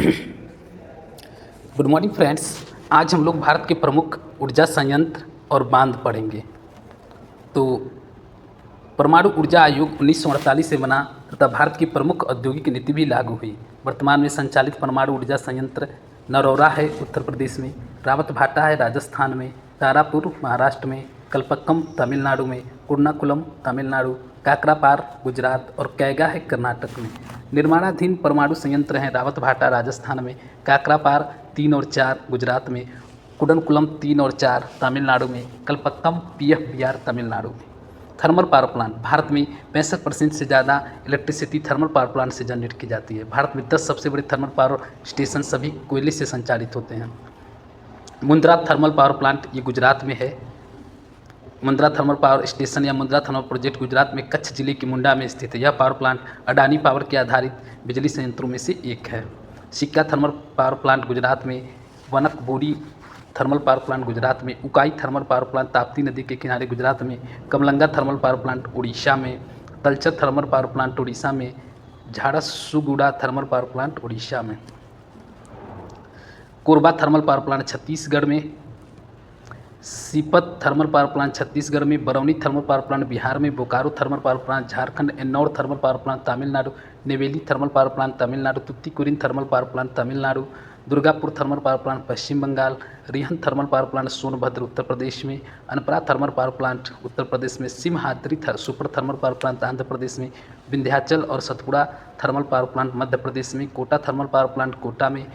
Good morning friends. आज हम लोग भारत के प्रमुख ऊर्जा संयंत्र और बांध पढ़ेंगे। तो परमाणु ऊर्जा आयोग 1948 से बना तथा भारत की प्रमुख औद्योगिक नीति भी लागू हुई। वर्तमान में संचालित परमाणु ऊर्जा संयंत्र नरौरा है उत्तर प्रदेश में, रावतभाटा है राजस्थान में, तारापुर महाराष्ट्र में, कल्पक्कम तमिलनाडु में, कुर्नाकुलम तमिलनाडु, काकरापार गुजरात और कैगा है कर्नाटक में। निर्माणाधीन परमाणु संयंत्र हैं रावतभाटा राजस्थान में, काकरापार 3 और 4 गुजरात में, कुडनकुलम 3 और 4 तमिलनाडु में, कल्पक्कम PFBR तमिलनाडु में। थर्मल पावर प्लांट भारत में 65% से ज़्यादा इलेक्ट्रिसिटी थर्मल पावर प्लांट से जनरेट की जाती है। भारत में 10 सबसे बड़े थर्मल पावर स्टेशन सभी कोयले से संचालित होते हैं। मुंद्रा थर्मल पावर प्लांट ये गुजरात में है। मुंद्रा थर्मल पावर स्टेशन या मुंद्रा थर्मल प्रोजेक्ट गुजरात में कच्छ जिले की मुंडा में स्थित है। यह पावर प्लांट अडानी पावर के आधारित बिजली संयंत्रों में से एक है। सिक्का थर्मल पावर प्लांट गुजरात में, Wanakbori thermal power plant Gujarat में, Ukai thermal power plant Tapti नदी के किनारे गुजरात में, Kamalanga thermal power plant Orissa में, Talcher thermal power plant Orissa में, Jharsuguda thermal power plant Orissa में, Korba thermal power plant Chhattisgarh में, Sipat thermal power plant Chhattisgarh में, Barauni thermal power plant Bihar में, Bokaro thermal power plant Jharkhand, Ennore thermal power plant Tamil Nadu, Neyveli thermal power plant Tamil Nadu, Tuticorin thermal power plant Tamil Nadu, Durgapur thermal power plant Paschim Bengal, Rihand thermal power plant Sonbhadra Uttar Pradesh में, Anpara thermal power plant Uttar Pradesh में, Simhadri super thermal power plant Andhra Pradesh में, विंध्याचल और Satpura thermal power plant Madhya Pradesh में, Kota thermal power plant Kota में,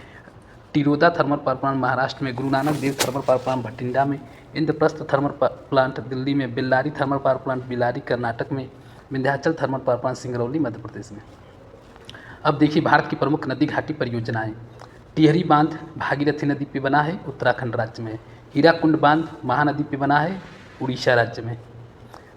Tiroda thermal power plant Maharashtra में, Guru Nanak Dev thermal power plant Bathinda में, Indraprastha thermal plant Delhi में, Bellary thermal power plant Bellary Karnataka में, Vindhyachal thermal power plant Singrauli Madhya Pradesh में। अब देखिए भारत की प्रमुख नदी घाटी परियोजनाएं। टिहरी बांध भागीरथी नदी पे बना है, उत्तराखंड राज्य में। हीराकुंड बांध महानदी पे बना है, उड़ीसा राज्य में।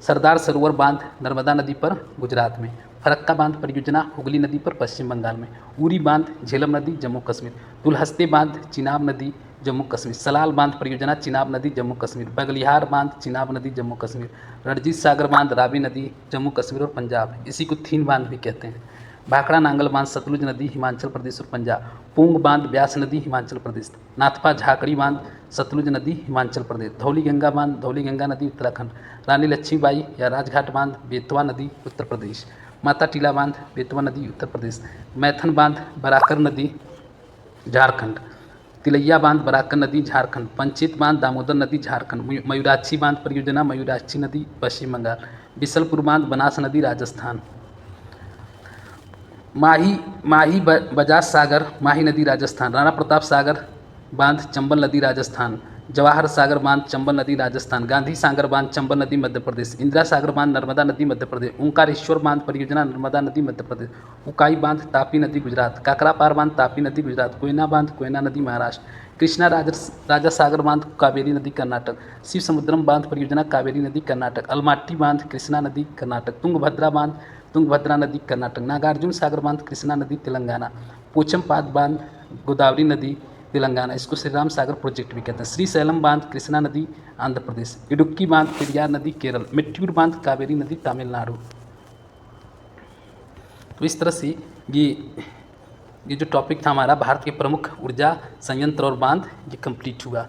सरदार सरोवर बांध नर्मदा नदी पर गुजरात में। फरक्का बांध परियोजना हुगली नदी पर पश्चिम बंगाल में। उरी बांध झेलम नदी जम्मू कश्मीर। दुल्हस्ते बांध चिनाब नदी जम्मू कश्मीर। सलाल बांध परियोजना चिनाब नदी जम्मू कश्मीर। बगलिहार बांध चिनाब नदी जम्मू कश्मीर। रणजीत सागर बांध रावी नदी जम्मू कश्मीर और पंजाब, इसी को थीन बांध भी कहते हैं। भाखड़ा नांगल बांध सतलुज नदी हिमाचल प्रदेश और पंजाब। पूंग बांध ब्यास नदी हिमाचल प्रदेश। नाथपा झाकड़ी बांध सतलुज नदी हिमाचल प्रदेश। धौली गंगा बांध धौली गंगा नदी उत्तराखंड। रानी लक्ष्मीबाई या राजघाट बांध बेतवा नदी उत्तर प्रदेश। माता टीला बांध बेतवा नदी उत्तर प्रदेश। मैथन बांध बराकर नदी झारखंड। तिलैया बांध बराकर नदी झारखंड। पंचेत बांध दामोदर नदी झारखंड। मयूराक्षी बांध परियोजना मयूराक्षी नदी पश्चिम बंगाल। बिसलपुर बांध बनास नदी राजस्थान। माही बजाज सागर माही नदी राजस्थान। राणा प्रताप सागर बांध चंबल नदी राजस्थान। जवाहर सागर बांध चंबल नदी राजस्थान। गांधी सागर बांध चंबल नदी मध्य प्रदेश। इंदिरा सागर बांध नर्मदा नदी मध्य प्रदेश। ओंकारेश्वर बांध परियोजना नर्मदा नदी मध्य प्रदेश। उकाई बांध तापी नदी गुजरात। काकरापार बांध तापी नदी गुजरात। कोयना बांध कोयना नदी महाराष्ट्र। कृष्णा राजा सागर बांध कावेरी नदी कर्नाटक। शिव समुद्रम बांध परियोजना कावेरी नदी कर्नाटक। अलमाट्टी बांध कृष्णा नदी कर्नाटक। तुंगभद्रा बांध तुंगभद्रा नदी कर्नाटक। नागार्जुन सागर बांध कृष्णा नदी तेलंगाना। पोचमपाद बांध गोदावरी नदी तेलंगाना, इसको श्री राम सागर प्रोजेक्ट भी कहते हैं। श्रीशैलम बांध कृष्णा नदी आंध्र प्रदेश। इडुक्की बांध पेरियार नदी केरल। मेट्यूर बांध कावेरी नदी तमिलनाडु। तो इस तरह से ये जो टॉपिक था हमारा भारत के प्रमुख ऊर्जा संयंत्र और बांध, ये कंप्लीट हुआ।